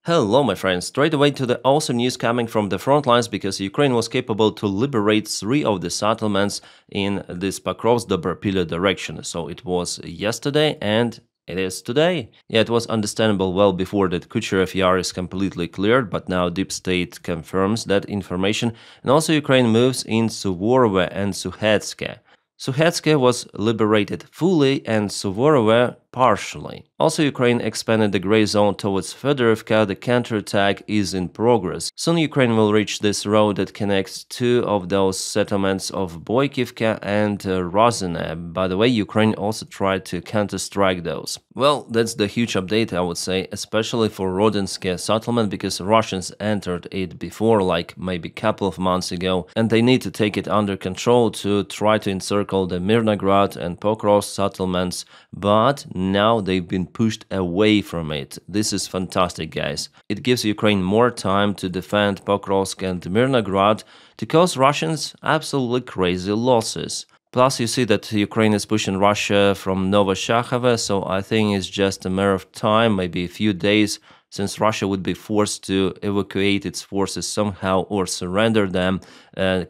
Hello, my friends. Straight away to the awesome news coming from the front lines because Ukraine was capable to liberate three of the settlements in this Pokrovsk-Dobropilya direction. So it was yesterday and it is today. Yeah, it was understandable well before that Kucherev Yar is completely cleared, but now Deep State confirms that information. And also Ukraine moves in Suvorove and Suhetske. Suhetske was liberated fully and Suvorove partially. Also, Ukraine expanded the gray zone towards Fedorivka. The counterattack is in progress. Soon Ukraine will reach this road that connects two of those settlements of Boykivka and Ruzzian. By the way, Ukraine also tried to counter-strike those. Well, that's the huge update, I would say, especially for Rodinske settlement because Russians entered it before, like maybe a couple of months ago, and they need to take it under control to try to encircle the Mirnograd and Pokrovsk settlements, but now they've been pushed away from it. This is fantastic, guys. It gives Ukraine more time to defend Pokrovsk and Mirnograd to cause Russians absolutely crazy losses. Plus, you see that Ukraine is pushing Russia from Novoshakhova, so I think it's just a matter of time, maybe a few days, since Russia would be forced to evacuate its forces somehow or surrender them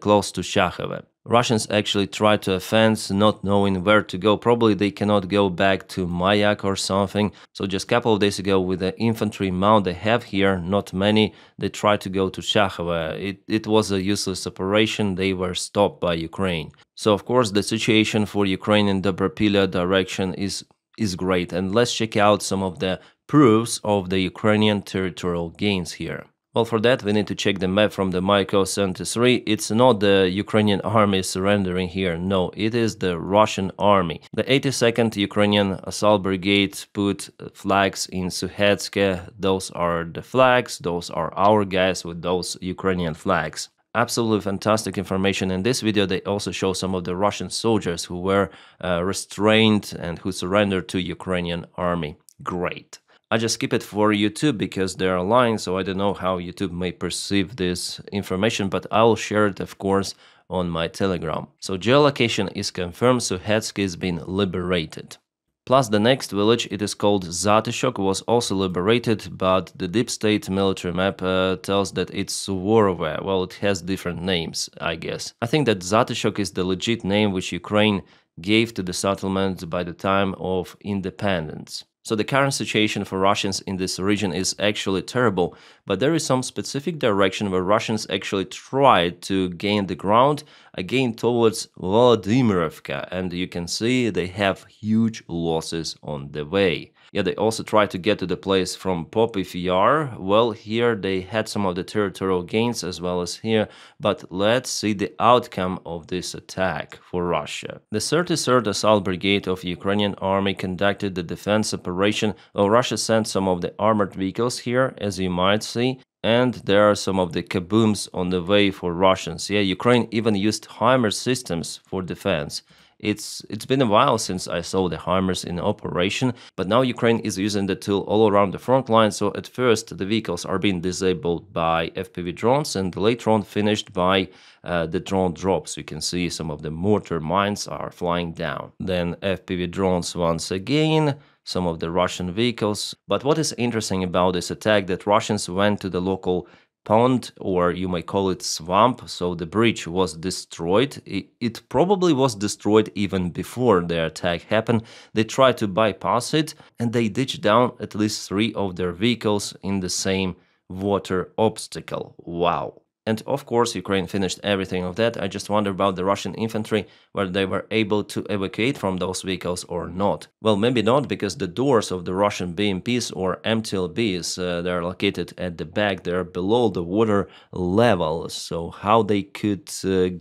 close to Shakhova. Russians actually try to offend, not knowing where to go. Probably they cannot go back to Mayak or something. So just a couple of days ago, with the infantry amount they have here, not many, they tried to go to Shakhova. It was a useless operation. They were stopped by Ukraine. So of course the situation for Ukraine in Dobropilya direction is great. And let's check out some of the proofs of the Ukrainian territorial gains here. Well, for that, we need to check the map from the Maiko 73. It's not the Ukrainian army surrendering here. No, it is the Russian army. The 82nd Ukrainian Assault Brigade put flags in Suhetske. Those are the flags. Those are our guys with those Ukrainian flags. Absolutely fantastic information. In this video, they also show some of the Russian soldiers who were restrained and who surrendered to Ukrainian army. Great. I just skip it for YouTube because they are lying, so I don't know how YouTube may perceive this information, but I'll share it, of course, on my Telegram. So geolocation is confirmed, Suhetsk is being liberated. Plus the next village, it is called Zatishok, was also liberated, but the Deep State military map tells that it's Suvorove. Well, it has different names, I guess. I think that Zatishok is the legit name which Ukraine gave to the settlement by the time of independence. So the current situation for Russians in this region is actually terrible, but there is some specific direction where Russians actually tried to gain the ground again towards Volodymyrovka, and you can see they have huge losses on the way. Yeah, they also tried to get to the place from Popov Yar. Well, here they had some of the territorial gains as well as here, but let's see the outcome of this attack for Russia. The 33rd Assault Brigade of Ukrainian Army conducted the defense operation. Well, Russia sent some of the armored vehicles here, as you might see, and there are some of the kabooms on the way for Russians. Yeah, Ukraine even used HIMARS systems for defense. It's been a while since I saw the HIMARS in operation, but now Ukraine is using the tool all around the front line, so at first the vehicles are being disabled by FPV drones and later on finished by the drone drops. You can see some of the mortar mines are flying down. Then FPV drones once again, some of the Russian vehicles. But what is interesting about this attack that Russians went to the local pond, or you may call it swamp, so the bridge was destroyed. It probably was destroyed even before the attack happened. They tried to bypass it and they ditched down at least 3 of their vehicles in the same water obstacle. Wow. And of course, Ukraine finished everything of that. I just wonder about the Russian infantry, whether they were able to evacuate from those vehicles or not. Well, maybe not, because the doors of the Russian BMPs or MTLBs, they're located at the back, they're below the water level. So how they could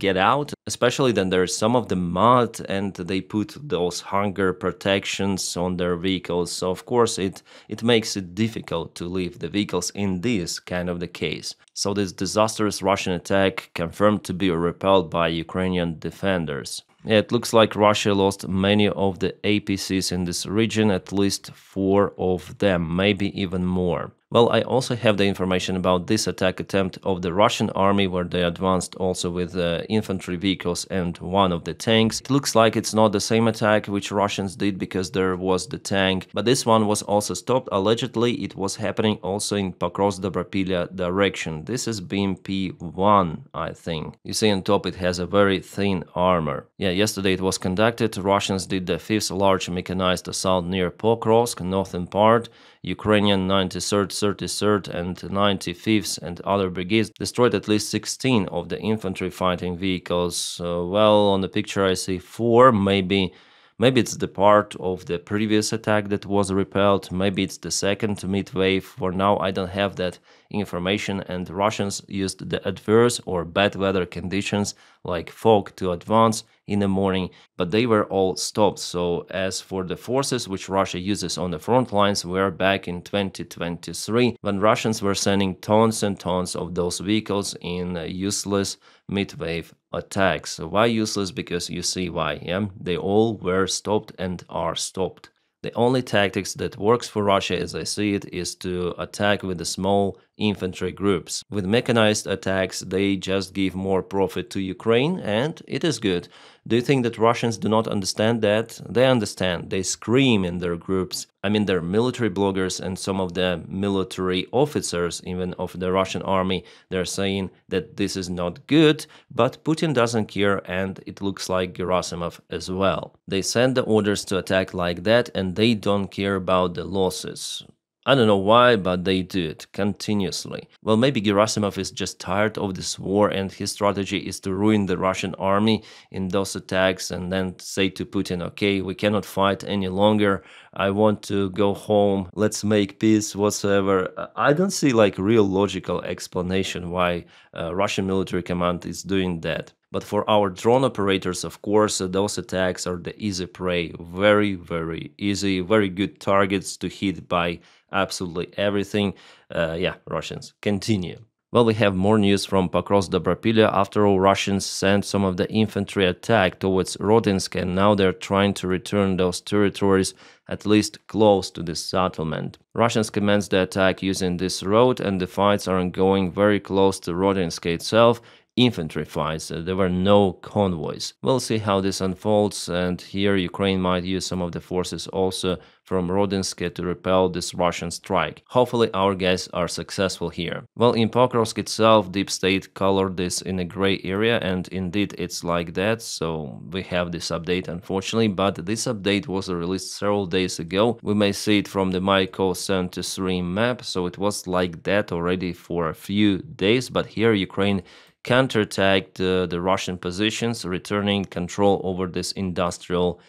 get out, especially then there's some of the mud and they put those hunger protections on their vehicles. So of course, it makes it difficult to leave the vehicles in this kind of the case. So this disastrous Russian attack confirmed to be repelled by Ukrainian defenders. Yeah, it looks like Russia lost many of the APCs in this region, at least 4 of them, maybe even more. Well, I also have the information about this attack attempt of the Russian army, where they advanced also with infantry vehicles and one of the tanks. It looks like it's not the same attack which Russians did, because there was the tank, but this one was also stopped. Allegedly, it was happening also in Pokrovsk-Dobropilya direction. This is BMP-1, I think. You see on top it has a very thin armor. Yeah, yesterday it was conducted. Russians did the 5th large mechanized assault near Pokrovsk, northern part. Ukrainian 93rd, 33rd, and 95th and other brigades destroyed at least 16 of the infantry fighting vehicles. Well, on the picture I see 4, maybe it's the part of the previous attack that was repelled, maybe it's the second mid-wave. For now, I don't have that information, and Russians used the adverse or bad weather conditions like fog to advance in the morning, but they were all stopped. So as for the forces which Russia uses on the front lines, we are back in 2023, when Russians were sending tons and tons of those vehicles in useless mid-wave attacks. So why useless? Because you see why, yeah? They all were stopped and are stopped. The only tactics that works for Russia, as I see it, is to attack with the small infantry groups. With mechanized attacks, they just give more profit to Ukraine, and it is good. Do you think that Russians do not understand that? They understand. They scream in their groups. I mean, their military bloggers and some of the military officers, even of the Russian army, they're saying that this is not good, but Putin doesn't care, and it looks like Gerasimov as well. They send the orders to attack like that, and they don't care about the losses. I don't know why, but they do it continuously. Well, maybe Gerasimov is just tired of this war, and his strategy is to ruin the Russian army in those attacks and then say to Putin, okay, we cannot fight any longer, I want to go home, let's make peace, whatsoever. I don't see like real logical explanation why Russian military command is doing that. But for our drone operators, of course, those attacks are the easy prey. Very, very easy, very good targets to hit by absolutely everything. Yeah, Russians, continue. Well, we have more news from Pokrovsk-Dobropilya. After all, Russians sent some of the infantry attack towards Rodinsk, and now they're trying to return those territories at least close to this settlement. Russians commenced the attack using this road, and the fights are ongoing very close to Rodinsk itself. Infantry fights, there were no convoys. We'll see how this unfolds, and here Ukraine might use some of the forces also from Rodinsk to repel this Russian strike. Hopefully our guys are successful here. Well, in Pokrovsk itself, Deep State colored this in a gray area, and indeed it's like that, so we have this update unfortunately, but this update was released several days ago. We may see it from the Myko 73 map, so it was like that already for a few days, but here Ukraine counterattacked the Russian positions, returning control over this industrial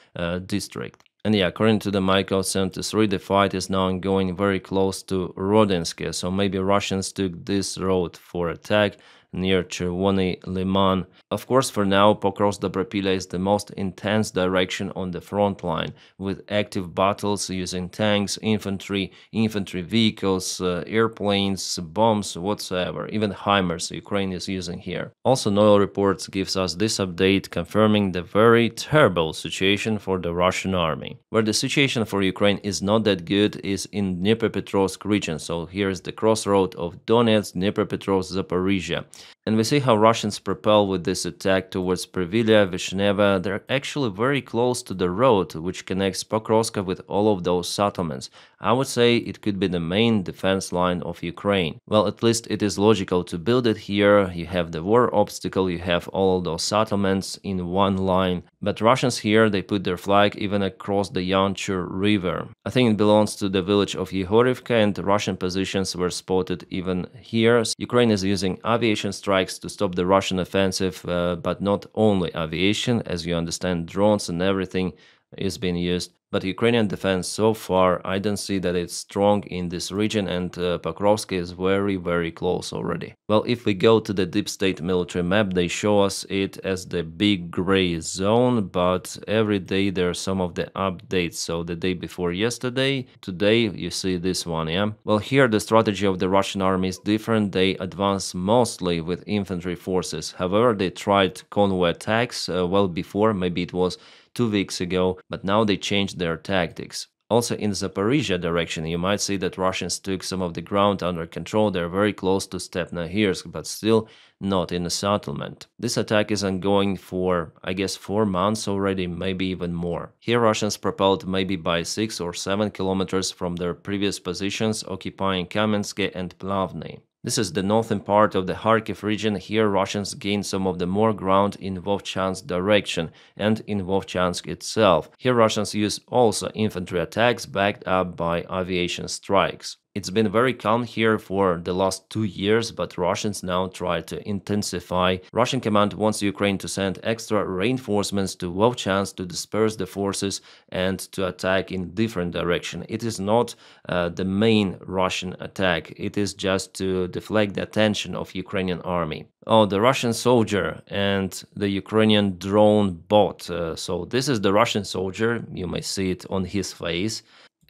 district. And yeah, according to the Myko 73, the fight is now ongoing very close to Rodinsk, so maybe Russians took this road for attack near Chervony Liman. Of course, for now, Pokrovsk-Dobropilya is the most intense direction on the front line, with active battles using tanks, infantry vehicles, airplanes, bombs, whatsoever, even HIMARS Ukraine is using here. Also, Noel Reports gives us this update confirming the very terrible situation for the Russian army. Where the situation for Ukraine is not that good is in Dnipropetrovsk region, so here's the crossroad of Donetsk, Dnipropetrovsk, Zaporizhia. And we see how Russians propel with this attack towards Previlya, Vishneva. They're actually very close to the road which connects Pokrovsk with all of those settlements. I would say it could be the main defense line of Ukraine. Well, at least it is logical to build it here. You have the war obstacle, you have all of those settlements in one line. But Russians here, they put their flag even across the Yanchur River. I think it belongs to the village of Yehorivka, and Russian positions were spotted even here. Ukraine is using aviation strikes to stop the Russian offensive, but not only aviation, as you understand, drones and everything is being used. But Ukrainian defense so far, I don't see that it's strong in this region, and Pokrovsk is very, very close already. Well, if we go to the Deep State military map, they show us it as the big gray zone, but every day there are some of the updates. So the day before yesterday, today you see this one, yeah? Well, here the strategy of the Russian army is different. They advance mostly with infantry forces. However, they tried convoy attacks well before, maybe it was 2 weeks ago, but now they changed their tactics. Also in Zaporizhia direction, you might see that Russians took some of the ground under control. They're very close to Stepnohirsk, but still not in the settlement. This attack is ongoing for, I guess, 4 months already, maybe even more. Here Russians propelled maybe by 6 or 7 kilometers from their previous positions, occupying Kamensk and Plavny. This is the northern part of the Kharkiv region. Here Russians gained some of the more ground in Vovchansk direction and in Vovchansk itself. Here Russians use also infantry attacks backed up by aviation strikes. It's been very calm here for the last 2 years, but Russians now try to intensify. Russian command wants Ukraine to send extra reinforcements to Vovchansk to disperse the forces and to attack in different direction. It is not the main Russian attack. It is just to deflect the attention of Ukrainian army. Oh, the Russian soldier and the Ukrainian drone bot. So this is the Russian soldier. You may see it on his face.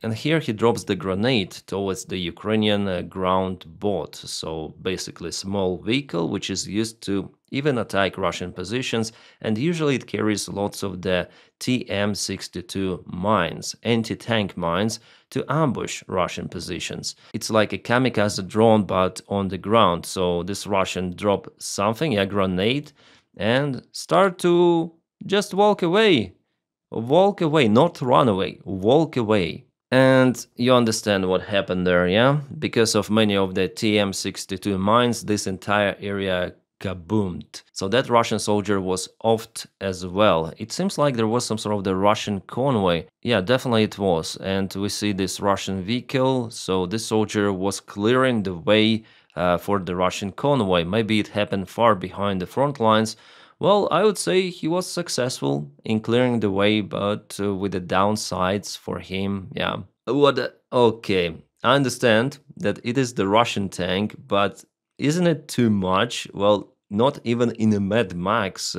And here he drops the grenade towards the Ukrainian ground bot, so basically a small vehicle which is used to even attack Russian positions, and usually it carries lots of the TM62 mines, anti-tank mines, to ambush Russian positions. It's like a kamikaze drone but on the ground, so this Russian drop something, a grenade, and start to just walk away. Walk away, not run away, walk away. And you understand what happened there, yeah? Because of many of the TM62 mines, this entire area kaboomed. So that Russian soldier was offed as well. It seems like there was some sort of the Russian convoy. Yeah, definitely it was. And we see this Russian vehicle. So this soldier was clearing the way for the Russian convoy. Maybe it happened far behind the front lines. Well, I would say he was successful in clearing the way, but with the downsides for him, yeah. Okay, I understand that it is the Russian tank, but isn't it too much? Well, not even in a Mad Max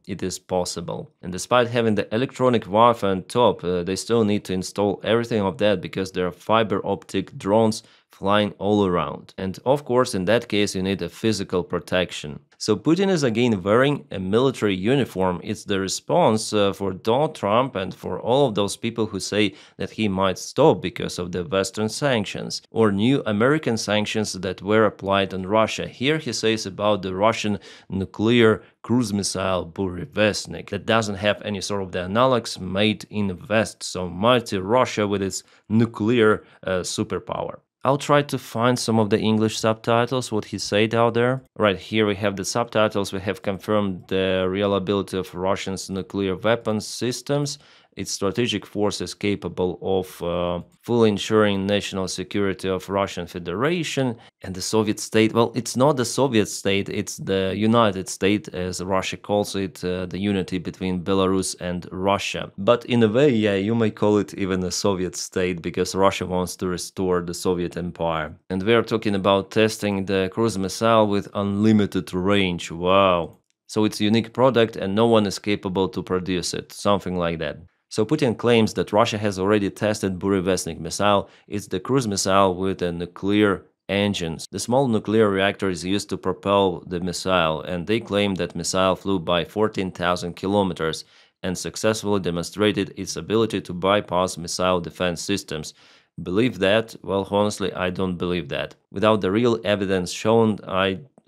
it is possible. And despite having the electronic warfare on top, they still need to install everything of that because there are fiber optic drones flying all around. And of course, in that case, you need a physical protection. So Putin is again wearing a military uniform. It's the response for Donald Trump and for all of those people who say that he might stop because of the Western sanctions or new American sanctions that were applied on Russia. Here he says about the Russian nuclear cruise missile Burevestnik that doesn't have any sort of the analogs made in the West. So mighty Russia with its nuclear superpower. I'll try to find some of the English subtitles, what he said out there. Right here we have the subtitles. We have confirmed the reliability of Russia's nuclear weapons systems. Its strategic forces capable of fully ensuring national security of Russian Federation and the Soviet state. Well, it's not the Soviet state, it's the United State, as Russia calls it, the unity between Belarus and Russia. But in a way, yeah, you may call it even a Soviet state because Russia wants to restore the Soviet Empire. And we are talking about testing the cruise missile with unlimited range. Wow. So it's a unique product and no one is capable to produce it, something like that. So Putin claims that Russia has already tested Burevestnik missile. It's the cruise missile with a nuclear engines. The small nuclear reactor is used to propel the missile, and they claim that missile flew by 14,000 kilometers and successfully demonstrated its ability to bypass missile defense systems. Believe that? Well, honestly, I don't believe that. Without the real evidence shown,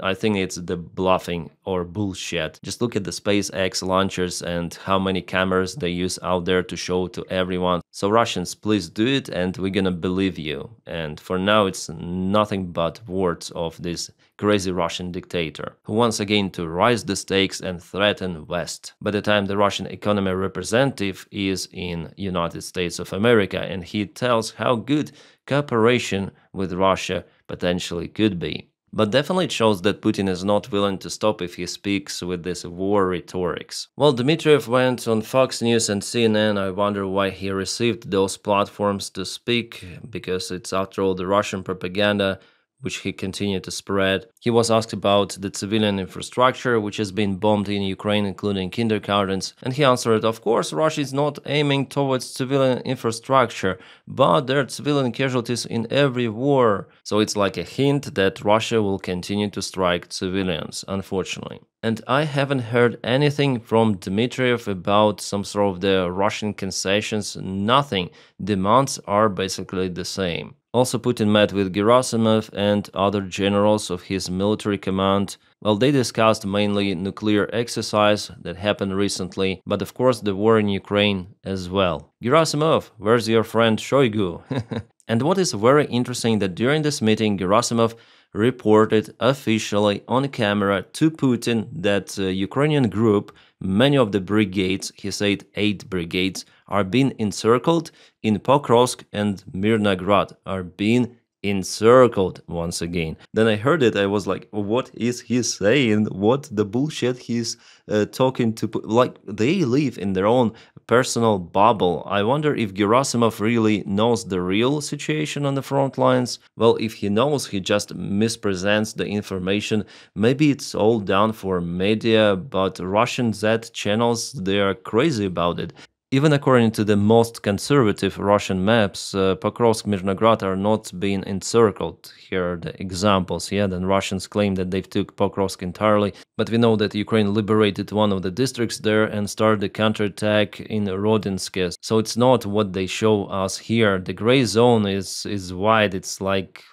I think it's the bluffing or bullshit. Just look at the SpaceX launchers and how many cameras they use out there to show to everyone. So Russians, please do it and we're gonna believe you. And for now, it's nothing but words of this crazy Russian dictator, who wants again to rise the stakes and threaten West. By the time the Russian economy representative is in United States of America and he tells how good cooperation with Russia potentially could be. But definitely it shows that Putin is not willing to stop if he speaks with this war rhetorics. Well, Dmitriev went on Fox News and CNN. I wonder why he received those platforms to speak, because it's after all the Russian propaganda which he continued to spread. He was asked about the civilian infrastructure, which has been bombed in Ukraine, including kindergartens, and he answered, of course, Russia is not aiming towards civilian infrastructure, but there are civilian casualties in every war. So it's like a hint that Russia will continue to strike civilians, unfortunately. And I haven't heard anything from Dmitriev about some sort of the Russian concessions, nothing. Demands are basically the same. Also, Putin met with Gerasimov and other generals of his military command. Well, they discussed mainly nuclear exercise that happened recently, but of course the war in Ukraine as well. Gerasimov, where's your friend Shoigu? And what is very interesting that during this meeting, Gerasimov reported officially on camera to Putin that Ukrainian group, many of the brigades, he said 8 brigades, are being encircled in Pokrovsk and Mirnograd, are being encircled once again. Then I heard it, I was like, what is he saying? What the bullshit he's talking to? Like, they live in their own personal bubble. I wonder if Gerasimov really knows the real situation on the front lines. Well, if he knows, he just mispresents the information. Maybe it's all done for media, but Russian Z channels, they are crazy about it. Even according to the most conservative Russian maps, Pokrovsk, Mirnograd are not being encircled. Here are the examples. Yeah, then Russians claim that they took Pokrovsk entirely, but we know that Ukraine liberated one of the districts there and started the counterattack in Rodinsk. So it's not what they show us here. The gray zone is wide. It's like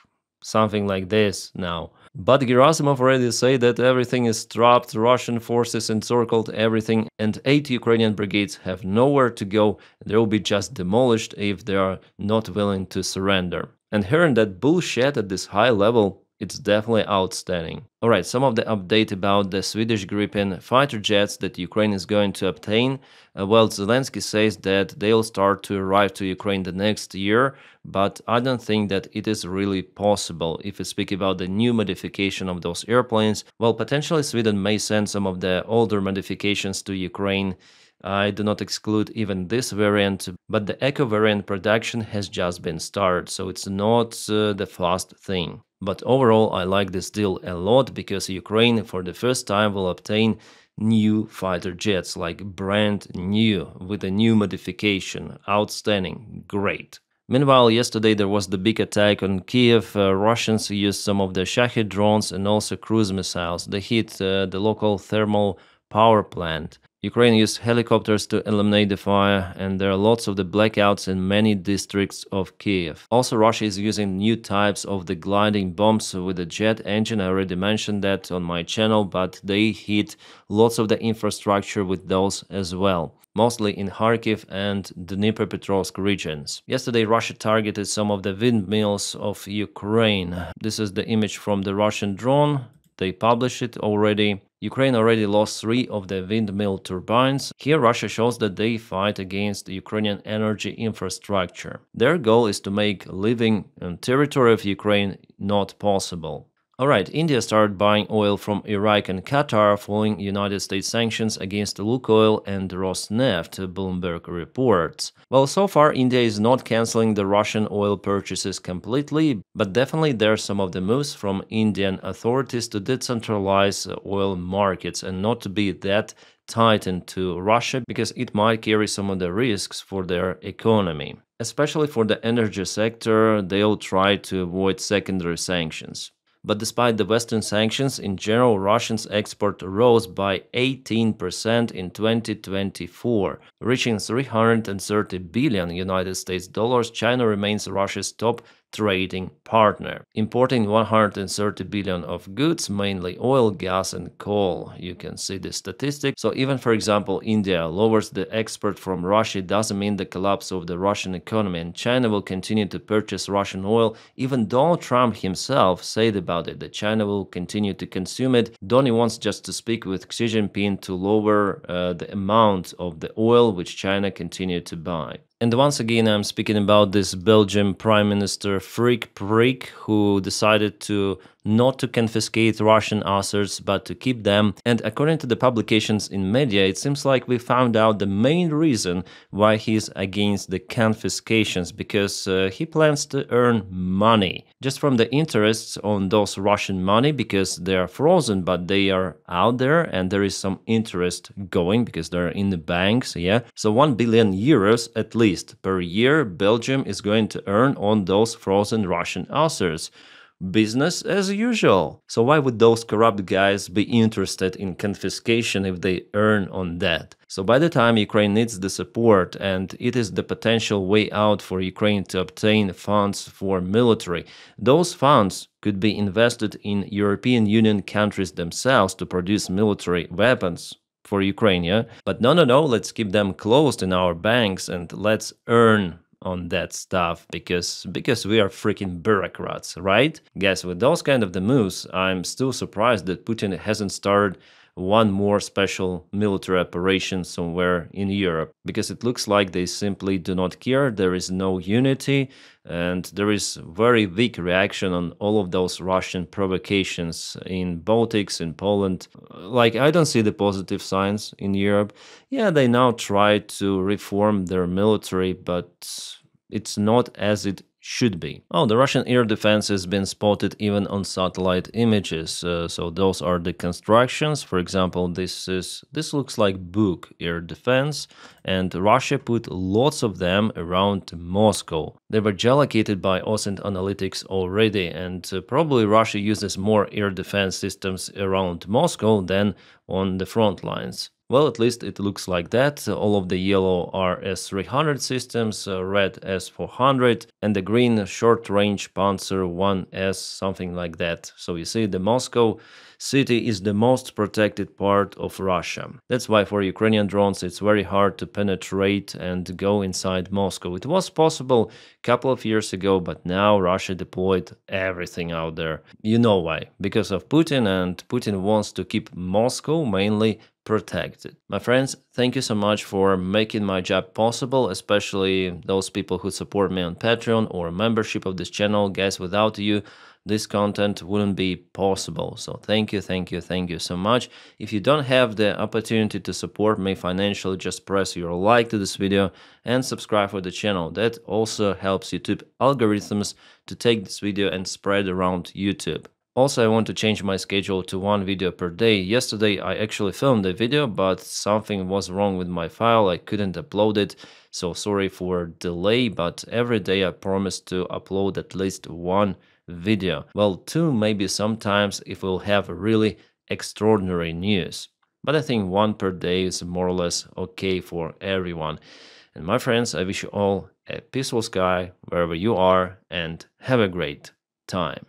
something like this now. But Gerasimov already said that everything is trapped, Russian forces encircled everything, and 8 Ukrainian brigades have nowhere to go. They will be just demolished if they are not willing to surrender. And hearing that bullshit at this high level, it's definitely outstanding. Alright, some of the update about the Swedish Gripen fighter jets that Ukraine is going to obtain. Well, Zelensky says that they'll start to arrive to Ukraine the next year, but I don't think that it is really possible. If we speak about the new modification of those airplanes, well, potentially Sweden may send some of the older modifications to Ukraine. I do not exclude even this variant, but the Echo variant production has just been started, so it's not the fast thing. But overall, I like this deal a lot because Ukraine for the first time will obtain new fighter jets, like brand new, with a new modification. Outstanding, great. Meanwhile, yesterday there was the big attack on Kiev. Russians used some of the Shahed drones and also cruise missiles. They hit the local thermal power plant. Ukraine used helicopters to eliminate the fire, and there are lots of the blackouts in many districts of Kiev. Also, Russia is using new types of the gliding bombs with a jet engine. I already mentioned that on my channel, but they hit lots of the infrastructure with those as well, mostly in Kharkiv and Dnipropetrovsk regions. Yesterday, Russia targeted some of the windmills of Ukraine. This is the image from the Russian drone. They published it already. Ukraine already lost 3 of the windmill turbines. Here Russia shows that they fight against the Ukrainian energy infrastructure. Their goal is to make living on territory of Ukraine not possible. Alright, India started buying oil from Iraq and Qatar following United States sanctions against Lukoil and Rosneft, Bloomberg reports. Well, so far India is not cancelling the Russian oil purchases completely, but definitely there are some of the moves from Indian authorities to decentralize oil markets and not to be that tightened to Russia because it might carry some of the risks for their economy. Especially for the energy sector, they'll try to avoid secondary sanctions. But despite the Western sanctions, in general, Russia's export rose by 18% in 2024, reaching 330 billion United States dollars. China remains Russia's top trading partner, importing 130 billion of goods, mainly oil, gas and coal. You can see the statistics. So even, for example, India lowers the export from Russia, it doesn't mean the collapse of the Russian economy, and China will continue to purchase Russian oil. Even Donald Trump himself said about it that China will continue to consume it. Donnie wants just to speak with Xi Jinping to lower the amount of the oil which China continued to buy. And once again, I'm speaking about this Belgian Prime Minister Freak Prick, who decided to not to confiscate Russian assets, but to keep them. And according to the publications in media, it seems like we found out the main reason why he's against the confiscations, because he plans to earn money just from the interests on those Russian money, because they are frozen, but they are out there and there is some interest going because they're in the banks. Yeah, so 1 billion euros at least per year Belgium is going to earn on those frozen Russian assets. Business as usual. So why would those corrupt guys be interested in confiscation if they earn on that? So by the time Ukraine needs the support, and it is the potential way out for Ukraine to obtain funds for military, those funds could be invested in European Union countries themselves to produce military weapons for Ukraine, yeah? But no, let's keep them closed in our banks and let's earn on that stuff because we are freaking bureaucrats, right? Guys, with those kind of the moves, I'm still surprised that Putin hasn't started one more special military operation somewhere in Europe, because it looks like they simply do not care. There is no unity, and there is very weak reaction on all of those Russian provocations in Baltics, in Poland. Like, I don't see the positive signs in Europe. Yeah, they now try to reform their military, but it's not as it should be. Oh, the Russian air defense has been spotted even on satellite images. So those are the constructions. For example, this looks like Buk air defense, and Russia put lots of them around Moscow. They were geolocated by OSINT Analytics already, and probably Russia uses more air defense systems around Moscow than on the front lines. Well, at least it looks like that. All of the yellow are S-300 systems, red S-400, and the green short-range Panzer 1S, something like that. So you see, the Moscow city is the most protected part of Russia. That's why for Ukrainian drones it's very hard to penetrate and go inside Moscow. It was possible a couple of years ago, but now Russia deployed everything out there. You know why? Because of Putin, and Putin wants to keep Moscow mainly protected. My friends, thank you so much for making my job possible, especially those people who support me on Patreon or membership of this channel. Guys, without you, this content wouldn't be possible. So thank you so much. If you don't have the opportunity to support me financially, just press your like to this video and subscribe for the channel. That also helps YouTube algorithms to take this video and spread around YouTube. Also, I want to change my schedule to one video per day. Yesterday, I actually filmed a video, but something was wrong with my file. I couldn't upload it, so sorry for delay, but every day I promise to upload at least one video. Well, two maybe sometimes if we'll have really extraordinary news. But I think one per day is more or less okay for everyone. And my friends, I wish you all a peaceful sky wherever you are, and have a great time.